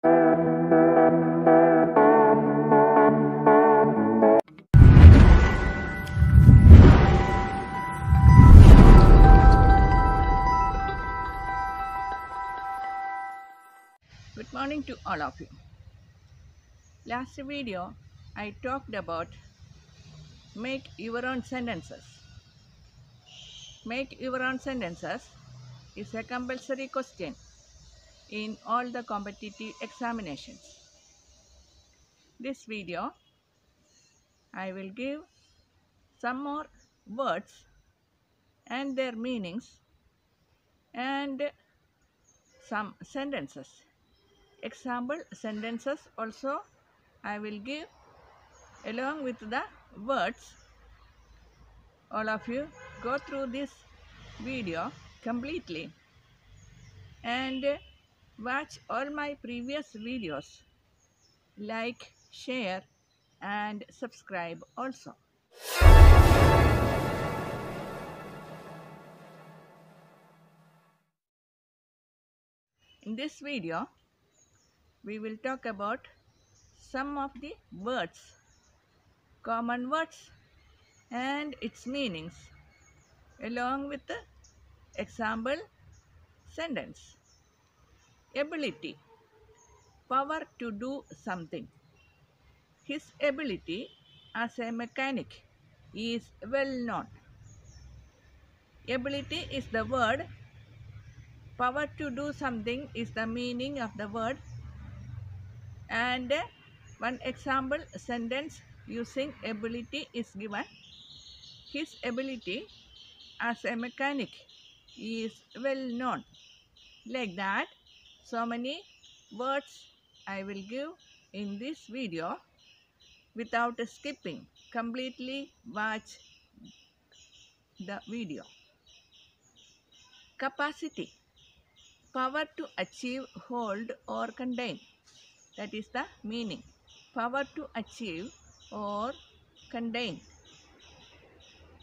Good morning to all of you. Last video I talked about make your own sentences. Make your own sentences is a compulsory question in all the competitive examinations. This video I will give some more words and their meanings and some sentences. Example sentences also I will give along with the words. All of you go through this video completely and watch all my previous videos. Like, share and subscribe also. In this video, we will talk about some of the words, common words and its meanings along with the example sentence. Ability, power to do something. His ability as a mechanic is well known. Ability is the word, power to do something is the meaning of the word, and one example sentence using ability is given. His ability as a mechanic is well known. Like that, so many words I will give in this video without skipping. Completely watch the video. Capacity, power to achieve, hold or contain. That is the meaning. Power to achieve or contain.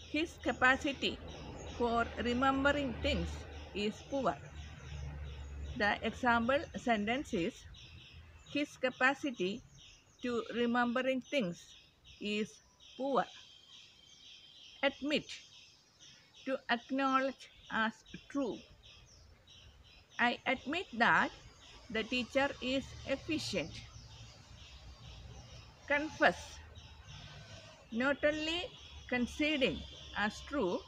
His capacity for remembering things is poor. The example sentence is, his capacity to remembering things is poor. Admit, to acknowledge as true. I admit that the teacher is efficient. Confess, not only conceding as true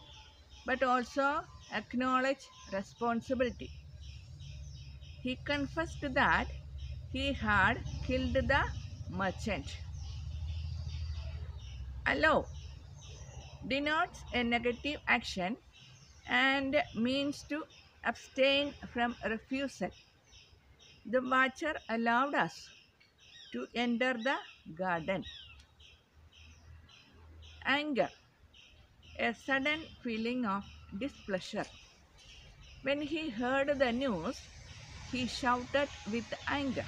but also acknowledge responsibility. He confessed that he had killed the merchant. Allow denotes a negative action and means to abstain from refusal. The watcher allowed us to enter the garden. Anger, a sudden feeling of displeasure. When he heard the news, he shouted with anger.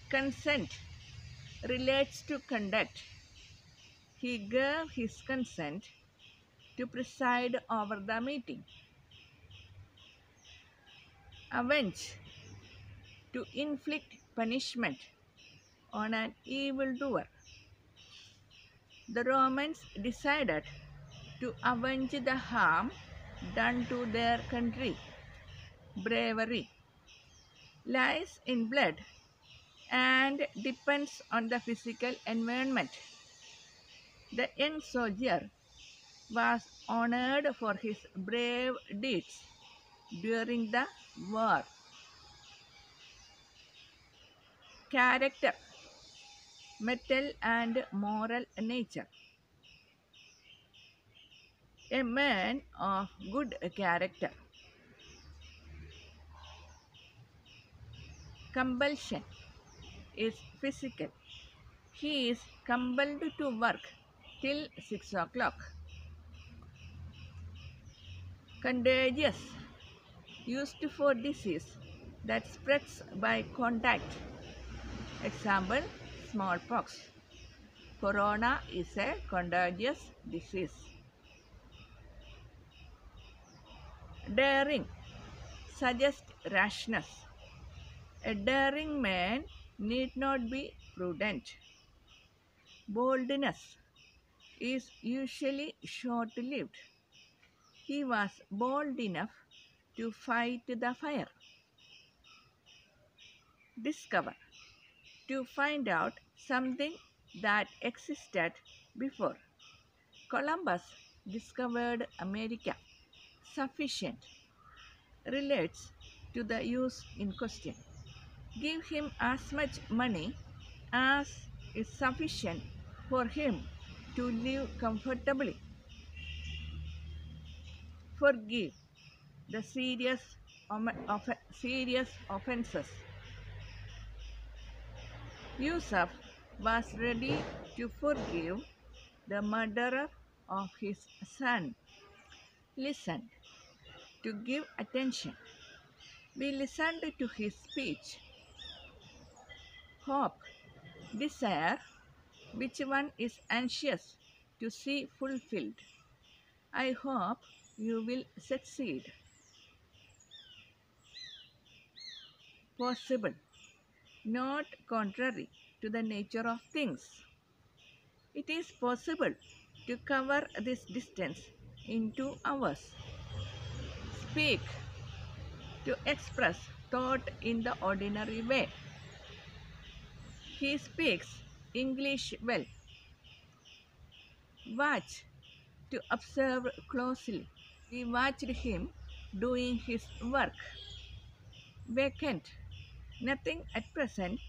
Consent relates to conduct. He gave his consent to preside over the meeting. Avenge, to inflict punishment on an evildoer. The Romans decided to avenge the harm done to their country. Bravery lies in blood and depends on the physical environment. The young soldier was honored for his brave deeds during the war. Character, mental and moral nature. A man of good character. Compulsion is physical. He is compelled to work till 6 o'clock. Contagious, used for disease that spreads by contact. Example, smallpox. Corona is a contagious disease. Daring, suggest rashness. A daring man need not be prudent. Boldness is usually short lived. He was bold enough to fight the fire. Discover, to find out something that existed before. Columbus discovered America. Sufficient relates to the use in question. Give him as much money as is sufficient for him to live comfortably. Forgive the serious offenses. Yusuf was ready to forgive the murderer of his son. Listen, to give attention. We listened to his speech. Hope, desire, which one is anxious to see fulfilled. I hope you will succeed. Possible, not contrary to the nature of things. It is possible to cover this distance in 2 hours. Speak, to express thought in the ordinary way. He speaks English well. Watch, to observe closely. We watched him doing his work. Vacant, nothing at present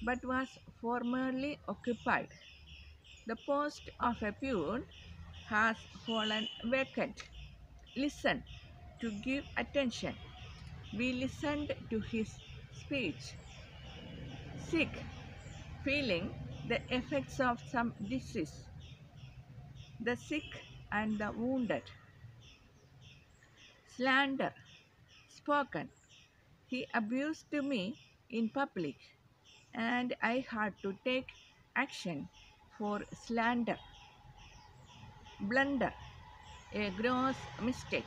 but was formerly occupied. The post of a peon has fallen vacant. Listen, to give attention. We listened to his speech. Sick, feeling the effects of some disease. The sick and the wounded. Slander, spoken. He abused me in public, and I had to take action for slander. Blunder, a gross mistake.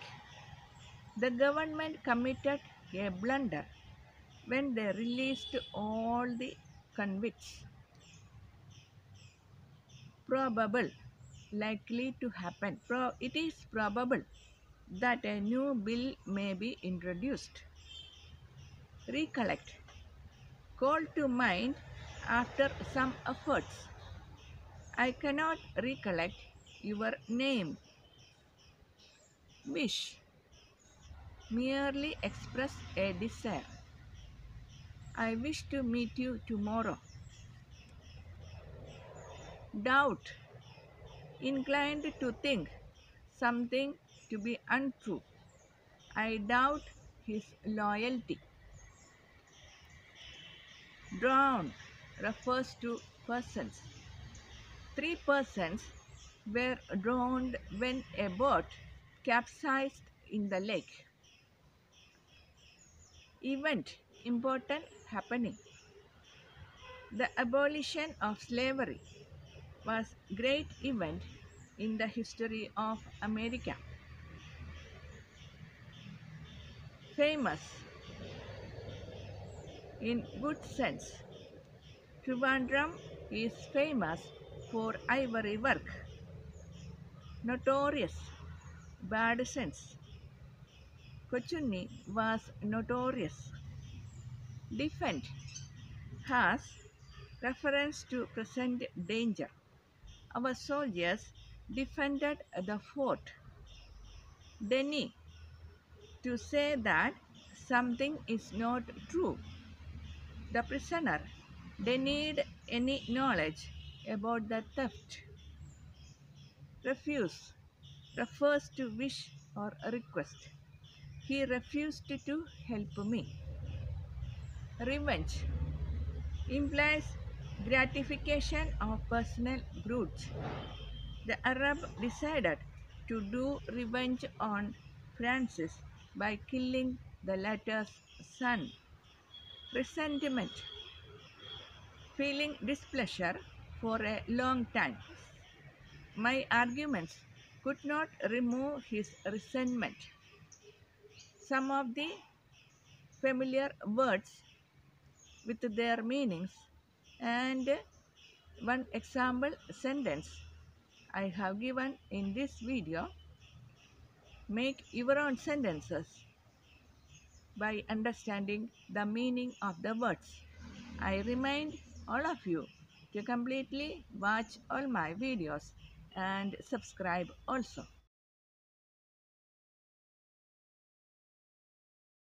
The government committed a blunder when they released all the convicts. Probable, likely to happen. It is probable that a new bill may be introduced. Recollect, call to mind after some efforts. I cannot recollect your name. Wish, merely express a desire. I wish to meet you tomorrow. Doubt, inclined to think something to be untrue. I doubt his loyalty. Drown refers to persons. 3 persons were drowned when a boat capsized in the lake. Event, important happening. The abolition of slavery was great event in the history of America. Famous, in good sense. Trivandrum is famous for ivory work. Notorious, bad sense. Kochunni was notorious. Defend has reference to present danger. Our soldiers defended the fort. Deny, to say that something is not true. The prisoner denied any knowledge about the theft. Refuse refers to wish or request. He refused to help me. Revenge implies gratification of personal grudge. The Arab decided to do revenge on Francis by killing the latter's son. Resentment, feeling displeasure for a long time. My arguments could not remove his resentment. Some of the familiar words with their meanings and one example sentence I have given in this video. Make your own sentences by understanding the meaning of the words. I remind all of you to completely watch all my videos and subscribe also.